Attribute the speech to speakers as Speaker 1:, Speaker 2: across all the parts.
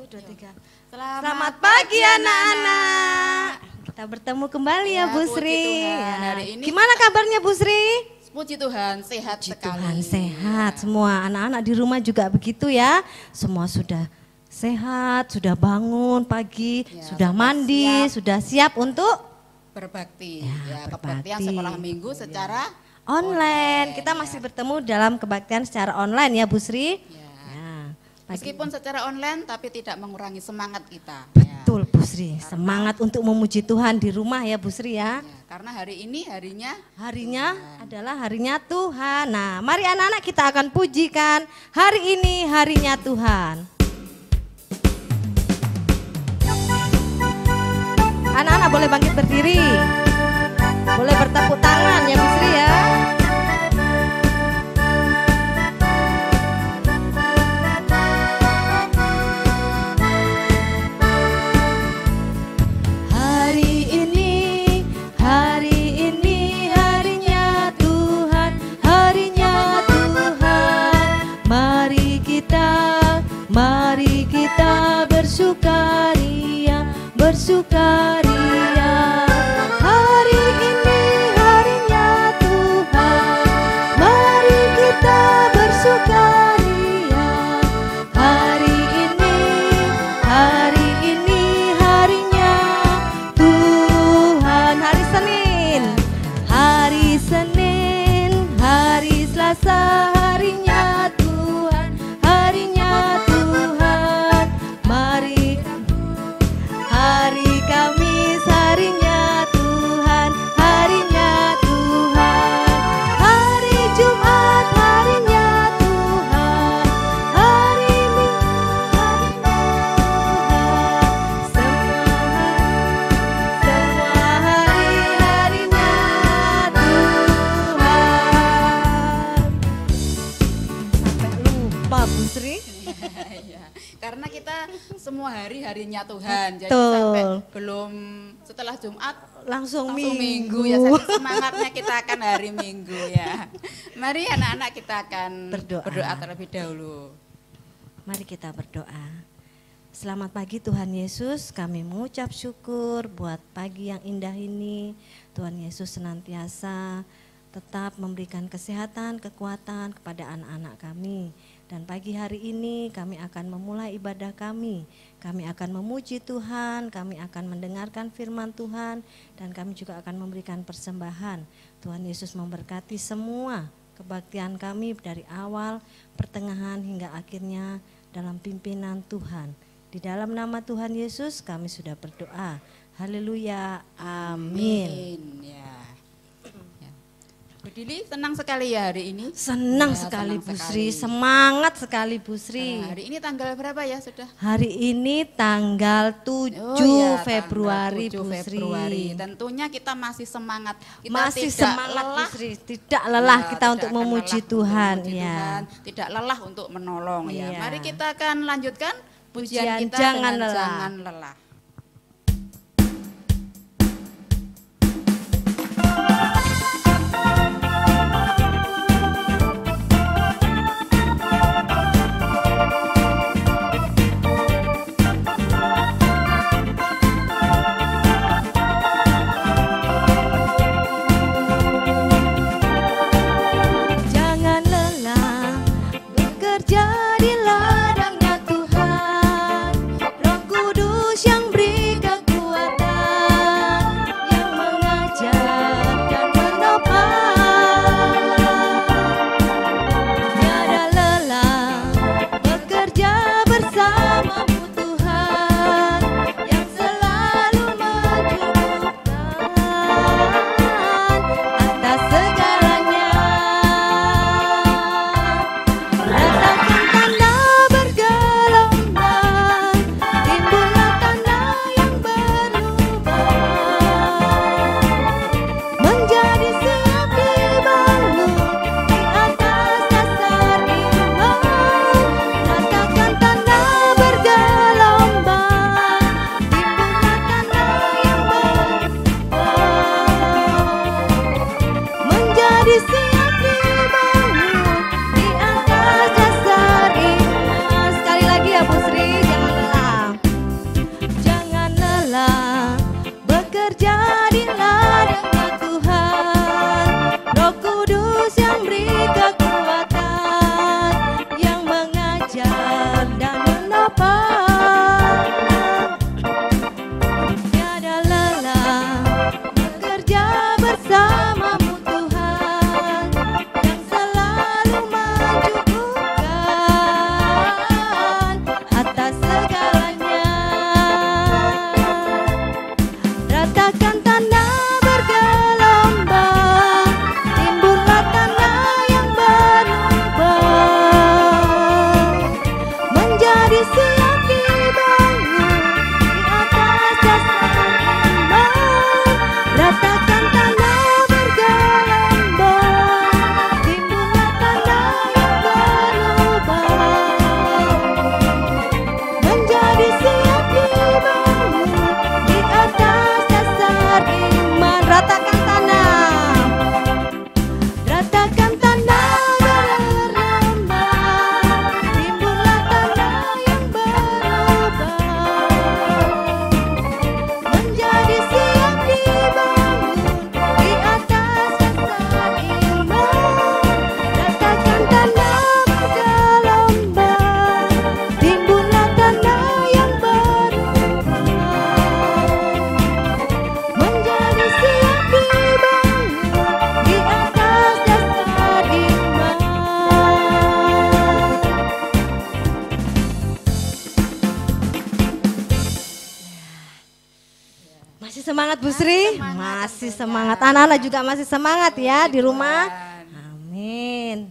Speaker 1: 1, 2, 3.
Speaker 2: Selamat pagi anak-anak. Kita bertemu kembali ya Bu Sri.
Speaker 1: Hari ini
Speaker 2: gimana kabarnya Bu Sri?
Speaker 1: puji Tuhan, sehat sekali.
Speaker 2: Tuhan sehat, semua anak-anak di rumah juga begitu ya. Semua sudah sehat, sudah bangun pagi, sudah mandi, sudah siap untuk
Speaker 1: berbakti.
Speaker 2: berbakti.
Speaker 1: Kebaktian sekolah minggu secara
Speaker 2: online. Kita masih bertemu dalam kebaktian secara online ya Bu Sri.
Speaker 1: Meskipun secara online tapi tidak mengurangi semangat kita.
Speaker 2: Betul Bu Sri, semangat untuk memuji Tuhan di rumah ya Bu Sri ya.
Speaker 1: Karena hari ini harinya
Speaker 2: adalah harinya Tuhan. Nah, mari anak-anak kita akan pujikan hari ini harinya Tuhan. Anak-anak boleh bangkit berdiri. Boleh bertepuk tangan ya Bu Sri ya. Mari kita bersukaria, bersukaria. Hari ini harinya Tuhan. Mari kita bersukaria. Hari ini harinya Tuhan. Hari Senin, hari Selasa harinya Tuhan. Harinya Tuhan, mari hari Kamis harinya Tuhan, harinya Tuhan, hari Jumat harinya Tuhan, hari Minggu harinya Tuhan, semua hari harinya Tuhan. Sampai lupa Bu Sri.
Speaker 1: Karena kita semua hari harinya Tuhan. Jadi
Speaker 2: Betul.
Speaker 1: sampai belum setelah Jumat
Speaker 2: langsung
Speaker 1: minggu ya. Jadi semangatnya kita akan hari Minggu ya. Mari anak-anak kita akan berdoa terlebih dahulu.
Speaker 2: Mari kita berdoa. Selamat pagi Tuhan Yesus, kami mengucap syukur buat pagi yang indah ini. Tuhan Yesus senantiasa tetap memberikan kesehatan, kekuatan kepada anak-anak kami. Dan pagi hari ini kami akan memulai ibadah kami. Kami akan memuji Tuhan, kami akan mendengarkan firman Tuhan, dan kami juga akan memberikan persembahan. Tuhan Yesus memberkati semua kebaktian kami dari awal, pertengahan hingga akhirnya dalam pimpinan Tuhan. Di dalam nama Tuhan Yesus kami sudah berdoa. Haleluya, amin.
Speaker 1: Ya. Bu Dili senang sekali ya hari ini.
Speaker 2: Senang sekali Bu Sri, semangat sekali Bu Sri.
Speaker 1: Hari ini tanggal berapa ya sudah?
Speaker 2: Hari ini tanggal 7 Februari Bu Sri.
Speaker 1: Tentunya kita masih semangat. Kita
Speaker 2: masih
Speaker 1: tidak
Speaker 2: semangat
Speaker 1: lelah.
Speaker 2: Bu Sri, tidak lelah kita
Speaker 1: tidak
Speaker 2: untuk
Speaker 1: akan
Speaker 2: memuji
Speaker 1: lelah
Speaker 2: Tuhan.
Speaker 1: untuk memuji
Speaker 2: Ya.
Speaker 1: Tuhan, tidak lelah untuk menolong ya.
Speaker 2: Iya.
Speaker 1: Mari kita akan lanjutkan pujian
Speaker 2: Pujian
Speaker 1: kita
Speaker 2: Jangan
Speaker 1: dengan
Speaker 2: Lelah.
Speaker 1: Jangan Lelah.
Speaker 2: Jangan lelah bekerja di ladangnya Tuhan. Roh Kudus yang Sri? Masih semangat. Anak-anak juga masih semangat ya di rumah. Amin.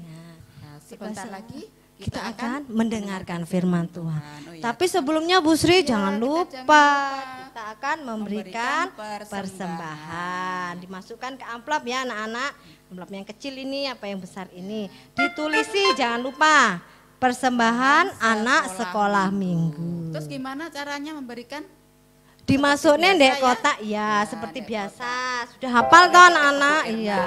Speaker 1: Nah, sebentar lagi
Speaker 2: kita akan mendengarkan firman Tuhan. Tapi sebelumnya Bu Sri jangan lupa kita akan memberikan persembahan. Dimasukkan ke amplop ya anak-anak. Amplop yang kecil ini apa yang besar ini. Ditulisi jangan lupa persembahan anak sekolah minggu.
Speaker 1: Terus gimana caranya memberikan?
Speaker 2: Dimasukin dek kotak ya seperti biasa. Sudah hafal toh anak-anak? Iya.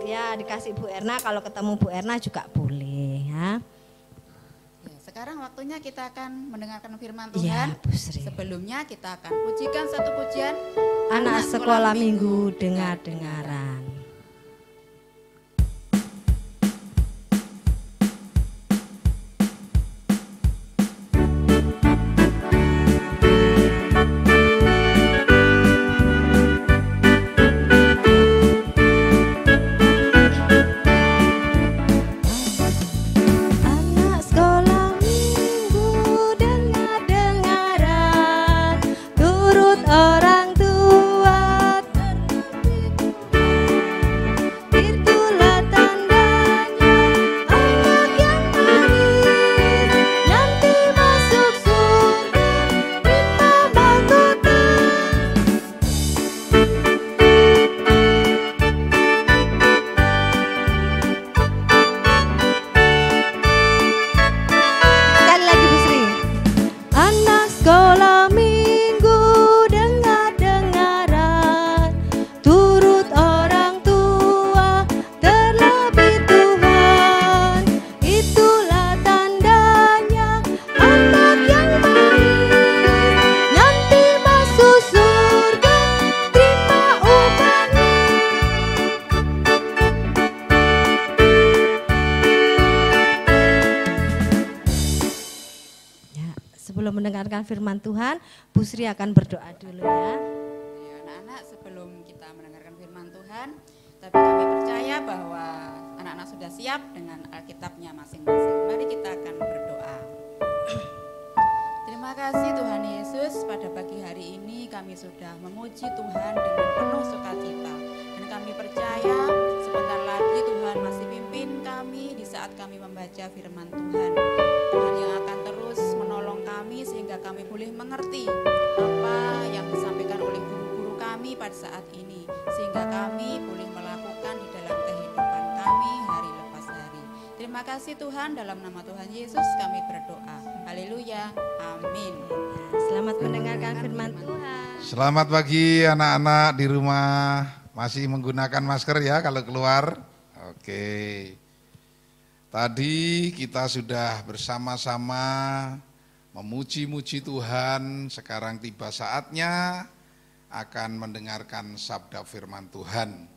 Speaker 2: Ya dikasih Bu Erna, kalau ketemu Bu Erna juga boleh ya.
Speaker 1: Sekarang waktunya kita akan mendengarkan firman
Speaker 2: Ya,
Speaker 1: Tuhan.
Speaker 2: Bu Sri.
Speaker 1: Sebelumnya kita akan pujikan satu pujian.
Speaker 2: Anak sekolah minggu dengar-dengaran. Firman Tuhan, Bu Sri akan berdoa dulu ya.
Speaker 1: Anak-anak sebelum kita mendengarkan firman Tuhan, tapi kami percaya bahwa anak-anak sudah siap dengan Alkitabnya masing-masing. Mari kita akan berdoa. Terima kasih Tuhan Yesus, pada pagi hari ini kami sudah memuji Tuhan dengan penuh sukacita. Dan kami percaya sebentar lagi Tuhan masih pimpin kami di saat kami membaca firman Tuhan. Tuhan yang akan terus menolong kami sehingga kami boleh mengerti apa yang disampaikan oleh guru-guru kami pada saat ini. Sehingga kami boleh melakukan di dalam kehidupan kami hari lepas hari. Terima kasih Tuhan, dalam nama Tuhan Yesus kami berdoa. Haleluya, amin.
Speaker 2: Selamat mendengarkan firman Tuhan.
Speaker 3: Selamat pagi anak-anak di rumah. Masih menggunakan masker ya kalau keluar? Oke. Tadi kita sudah bersama-sama memuji-muji Tuhan. Sekarang tiba saatnya akan mendengarkan sabda firman Tuhan.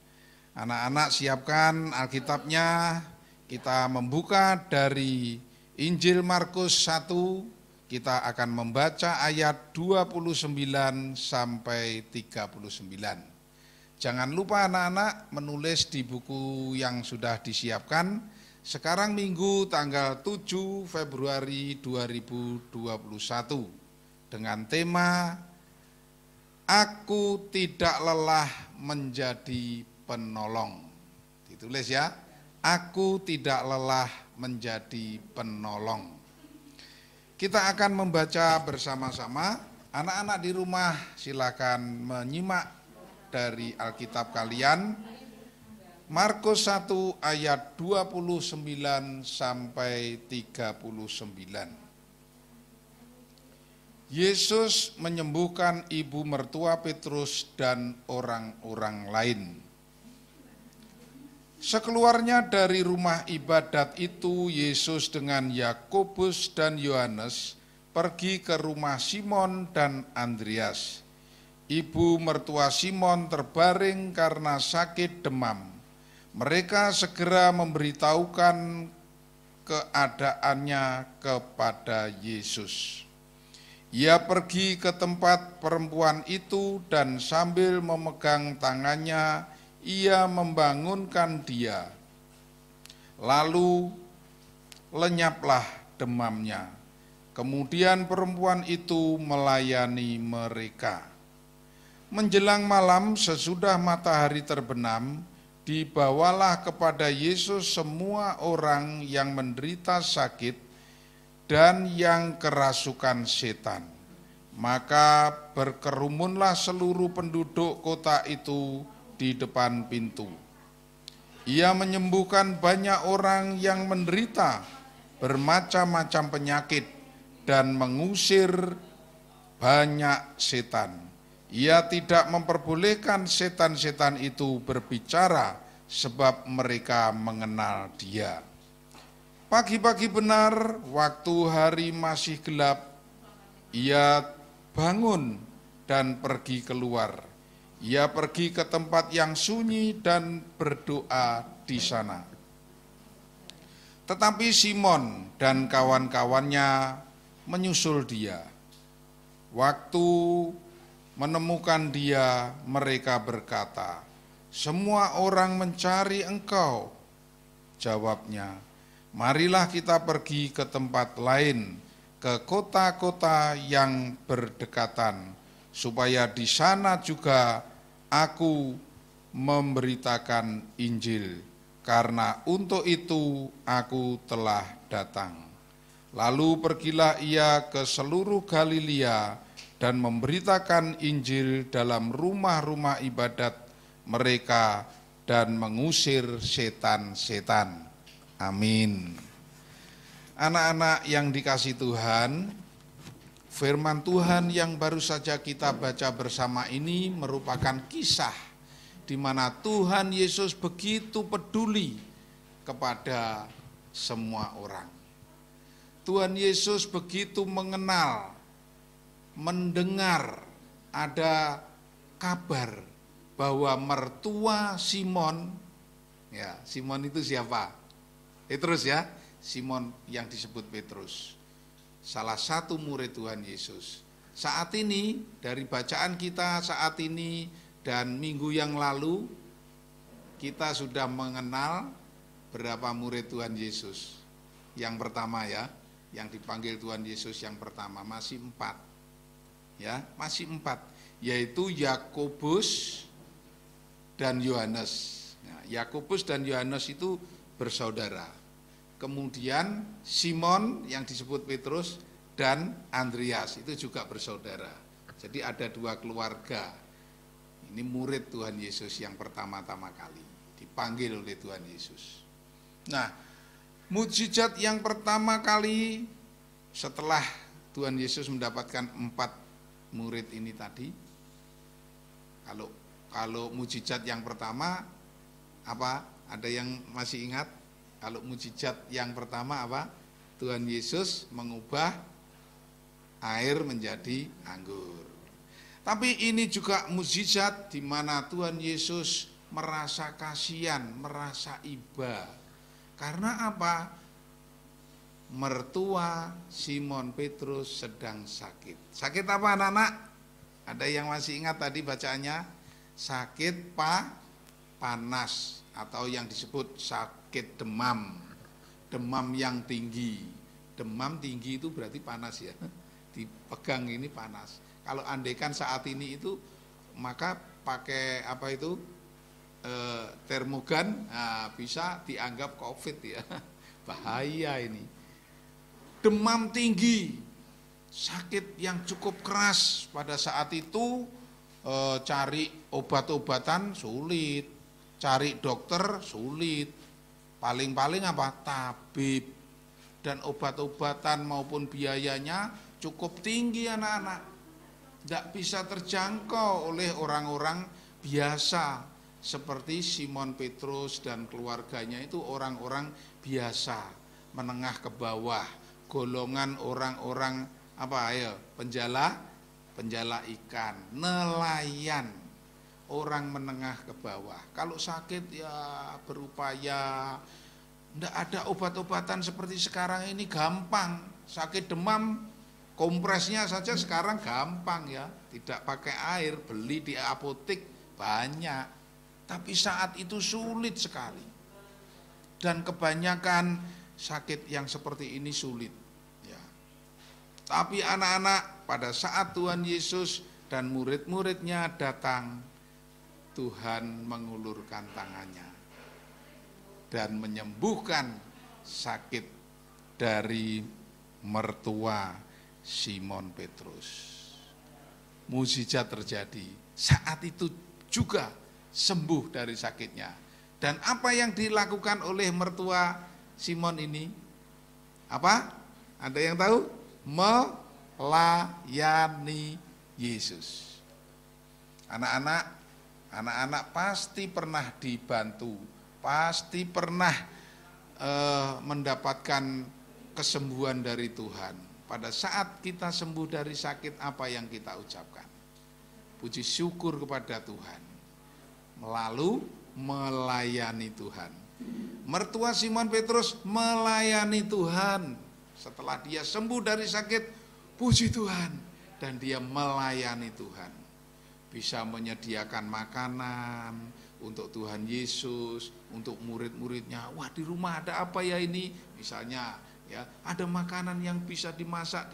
Speaker 3: Anak-anak siapkan Alkitabnya. Kita membuka dari Injil Markus 1. Kita akan membaca ayat 29 sampai 39. Jangan lupa anak-anak menulis di buku yang sudah disiapkan. Sekarang Minggu tanggal 7 Februari 2021 dengan tema Aku tidak lelah menjadi penolong. Ditulis ya, Aku tidak lelah menjadi penolong. Kita akan membaca bersama-sama. Anak-anak di rumah silakan menyimak dari Alkitab kalian, Markus 1 ayat 29 sampai 39. Yesus menyembuhkan ibu mertua Petrus dan orang-orang lain. Sekeluarnya dari rumah ibadat itu, Yesus dengan Yakobus dan Yohanes pergi ke rumah Simon dan Andreas. Ibu mertua Simon terbaring karena sakit demam. Mereka segera memberitahukan keadaannya kepada Yesus. Ia pergi ke tempat perempuan itu dan sambil memegang tangannya, ia membangunkan dia. Lalu lenyaplah demamnya. Kemudian perempuan itu melayani mereka. Menjelang malam sesudah matahari terbenam, dibawalah kepada Yesus semua orang yang menderita sakit dan yang kerasukan setan. Maka berkerumunlah seluruh penduduk kota itu di depan pintu. Ia menyembuhkan banyak orang yang menderita bermacam-macam penyakit dan mengusir banyak setan. Ia tidak memperbolehkan setan-setan itu berbicara sebab mereka mengenal Dia. Pagi-pagi benar, waktu hari masih gelap, ia bangun dan pergi keluar. Ia pergi ke tempat yang sunyi dan berdoa di sana. Tetapi Simon dan kawan-kawannya menyusul dia. Waktu menemukan dia, mereka berkata, "Semua orang mencari engkau." Jawabnya, "Marilah kita pergi ke tempat lain, ke kota-kota yang berdekatan, supaya di sana juga aku memberitakan Injil, karena untuk itu aku telah datang." Lalu pergilah ia ke seluruh Galilea dan memberitakan Injil dalam rumah-rumah ibadat mereka dan mengusir setan-setan. Amin. Anak-anak yang dikasihi Tuhan, firman Tuhan yang baru saja kita baca bersama ini merupakan kisah di mana Tuhan Yesus begitu peduli kepada semua orang. Tuhan Yesus begitu mengenal, mendengar ada kabar bahwa mertua Simon, ya Simon itu siapa? Petrus ya, Simon yang disebut Petrus, salah satu murid Tuhan Yesus. Saat ini dari bacaan kita saat ini dan minggu yang lalu kita sudah mengenal berapa murid Tuhan Yesus. Yang pertama ya, yang dipanggil Tuhan Yesus yang pertama masih 4. Ya, masih 4, yaitu Yakobus dan Yohanes. Yakobus dan Yohanes itu bersaudara. Kemudian Simon yang disebut Petrus dan Andreas itu juga bersaudara. Jadi ada 2 keluarga. Ini murid Tuhan Yesus yang pertama-tama kali dipanggil oleh Tuhan Yesus. Nah, mukjizat yang pertama kali setelah Tuhan Yesus mendapatkan 4 murid ini tadi, kalau mukjizat yang pertama apa? Ada yang masih ingat? Kalau mukjizat yang pertama apa? Tuhan Yesus mengubah air menjadi anggur. Tapi ini juga mukjizat di mana Tuhan Yesus merasa kasihan, merasa iba. Karena apa? Mertua Simon Petrus sedang sakit. Sakit apa anak-anak? Ada yang masih ingat tadi bacaannya? Sakit panas atau yang disebut sakit demam. Demam yang tinggi. Demam tinggi itu berarti panas ya. Dipegang ini panas. Kalau andaikan saat ini itu maka pakai apa itu? Termogan, nah, bisa dianggap COVID ya. Bahaya ini. Demam tinggi, sakit yang cukup keras. Pada saat itu cari obat-obatan sulit, cari dokter sulit, paling-paling apa? Tabib. Dan obat-obatan maupun biayanya cukup tinggi anak-anak. Tidak bisa terjangkau oleh orang-orang biasa. Seperti Simon Petrus dan keluarganya itu orang-orang biasa, menengah ke bawah. Golongan orang-orang apa ya, penjala ikan, nelayan, orang menengah ke bawah. Kalau sakit ya berupaya, enggak ada obat-obatan seperti sekarang ini gampang. Sakit demam, kompresnya saja sekarang gampang ya, tidak pakai air, beli di apotek banyak. Tapi saat itu sulit sekali. Dan kebanyakan sakit yang seperti ini sulit. Ya. Tapi anak-anak pada saat Tuhan Yesus dan murid-muridnya datang, Tuhan mengulurkan tangannya dan menyembuhkan sakit dari mertua Simon Petrus. Mukjizat terjadi. Saat itu juga sembuh dari sakitnya. Dan apa yang dilakukan oleh mertua Simon ini? Apa? Ada yang tahu? Melayani Yesus. Anak-anak pasti pernah dibantu, pasti pernah mendapatkan kesembuhan dari Tuhan. Pada saat kita sembuh dari sakit, apa yang kita ucapkan? Puji syukur kepada Tuhan. Lalu melayani Tuhan. Mertua Simon Petrus melayani Tuhan. Setelah dia sembuh dari sakit, puji Tuhan. Dan dia melayani Tuhan. Bisa menyediakan makanan untuk Tuhan Yesus, untuk murid-muridnya. Wah, di rumah ada apa ya ini? Misalnya, ya, ada makanan yang bisa dimasak,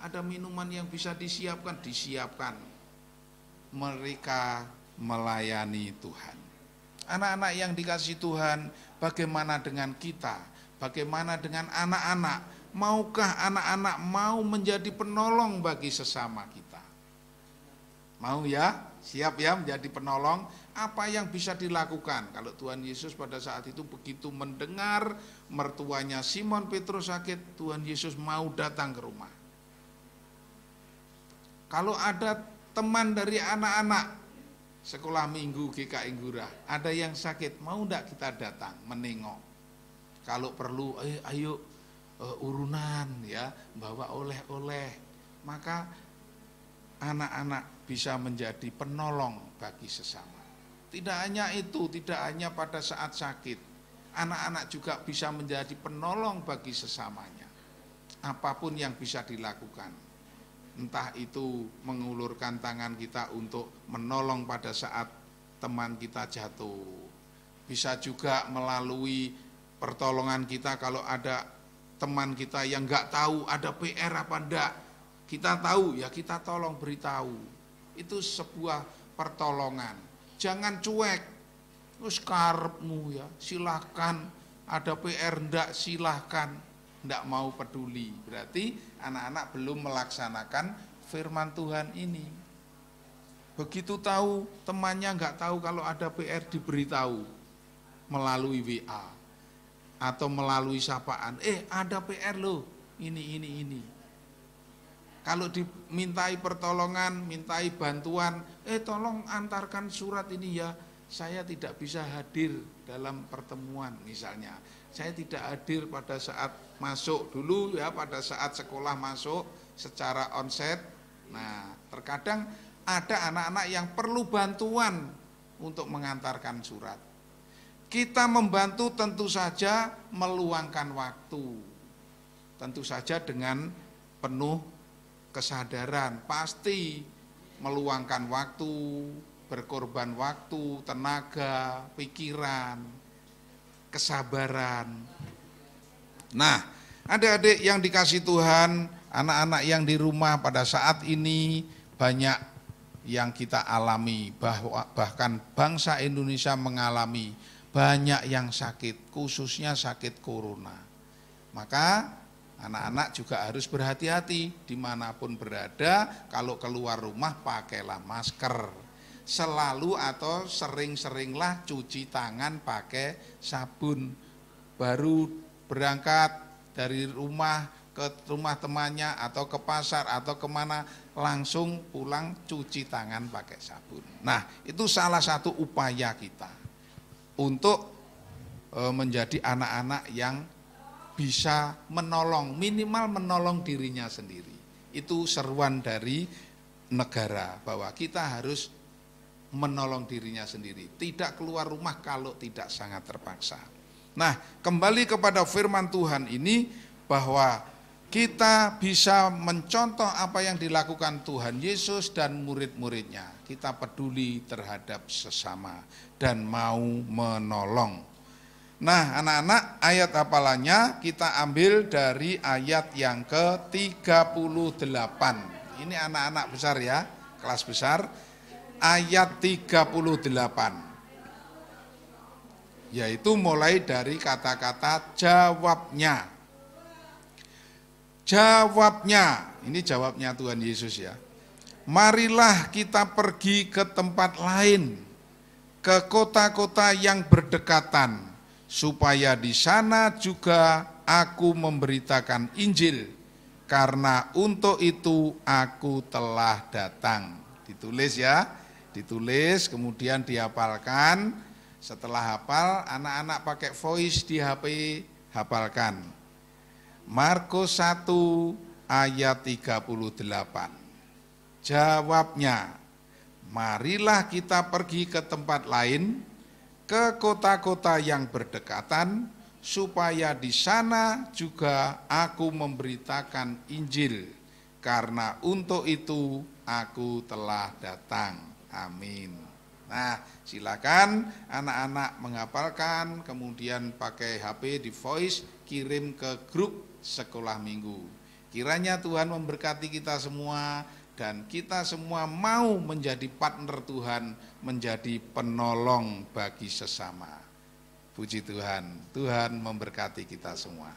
Speaker 3: ada minuman yang bisa disiapkan. Mereka melayani Tuhan. Anak-anak yang dikasihi Tuhan, bagaimana dengan kita? Bagaimana dengan anak-anak? Maukah anak-anak mau menjadi penolong bagi sesama kita? Mau ya? Siap ya menjadi penolong? Apa yang bisa dilakukan? Kalau Tuhan Yesus pada saat itu begitu mendengar mertuanya Simon Petrus sakit, Tuhan Yesus mau datang ke rumah. Kalau ada teman dari anak-anak sekolah minggu GKI Ngurah, ada yang sakit, mau enggak kita datang menengok? Kalau perlu, ayo urunan ya, bawa oleh-oleh. Maka anak-anak bisa menjadi penolong bagi sesama. Tidak hanya itu, tidak hanya pada saat sakit, anak-anak juga bisa menjadi penolong bagi sesamanya. Apapun yang bisa dilakukan, entah itu mengulurkan tangan kita untuk menolong pada saat teman kita jatuh, bisa juga melalui pertolongan kita kalau ada teman kita yang nggak tahu ada PR apa enggak, kita tahu ya kita tolong beritahu. Itu sebuah pertolongan. Jangan cuek, terus karepmu ya, silahkan, ada PR ndak silahkan, ndak mau peduli. Berarti anak-anak belum melaksanakan firman Tuhan ini. Begitu tahu temannya nggak tahu kalau ada PR, diberitahu melalui WA atau melalui sapaan. Ada PR loh, ini. Kalau dimintai pertolongan, mintai bantuan, tolong antarkan surat ini ya, saya tidak bisa hadir dalam pertemuan misalnya. Saya tidak hadir pada saat masuk dulu ya, pada saat sekolah masuk secara onset. Nah, terkadang ada anak-anak yang perlu bantuan untuk mengantarkan surat. Kita membantu tentu saja meluangkan waktu. Tentu saja dengan penuh kesadaran, pasti meluangkan waktu, berkorban waktu, tenaga, pikiran, kesabaran. Nah, adik-adik yang dikasih Tuhan, anak-anak yang di rumah pada saat ini banyak yang kita alami, bahkan bangsa Indonesia mengalami banyak yang sakit, khususnya sakit corona. Maka anak-anak juga harus berhati-hati dimanapun berada, kalau keluar rumah pakailah masker. Selalu atau sering-seringlah cuci tangan pakai sabun. Baru berangkat dari rumah ke rumah temannya atau ke pasar atau kemana, langsung pulang cuci tangan pakai sabun. Nah, itu salah satu upaya kita untuk menjadi anak-anak yang bisa menolong, minimal menolong dirinya sendiri. Itu seruan dari negara bahwa kita harus menolong dirinya sendiri, tidak keluar rumah kalau tidak sangat terpaksa. Nah, kembali kepada firman Tuhan ini, bahwa kita bisa mencontoh apa yang dilakukan Tuhan Yesus dan murid-muridnya. Kita peduli terhadap sesama dan mau menolong. Nah, anak-anak, ayat hafalannya kita ambil dari ayat yang ke-38. Ini anak-anak besar ya, kelas besar, ayat 38. Yaitu mulai dari kata-kata jawabnya. Jawabnya, ini jawabnya Tuhan Yesus ya. Marilah kita pergi ke tempat lain, ke kota-kota yang berdekatan, supaya di sana juga aku memberitakan Injil, karena untuk itu aku telah datang. Ditulis ya, ditulis kemudian dihafalkan. Setelah hafal, anak-anak pakai voice di HP, hafalkan. Markus 1 ayat 38. Jawabnya, marilah kita pergi ke tempat lain, ke kota-kota yang berdekatan, supaya di sana juga aku memberitakan Injil, karena untuk itu aku telah datang. Amin. Nah, silakan anak-anak menghafalkan, kemudian pakai HP di voice, kirim ke grup sekolah minggu. Kiranya Tuhan memberkati kita semua, dan kita semua mau menjadi partner Tuhan, menjadi penolong bagi sesama. Puji Tuhan, Tuhan memberkati kita semua.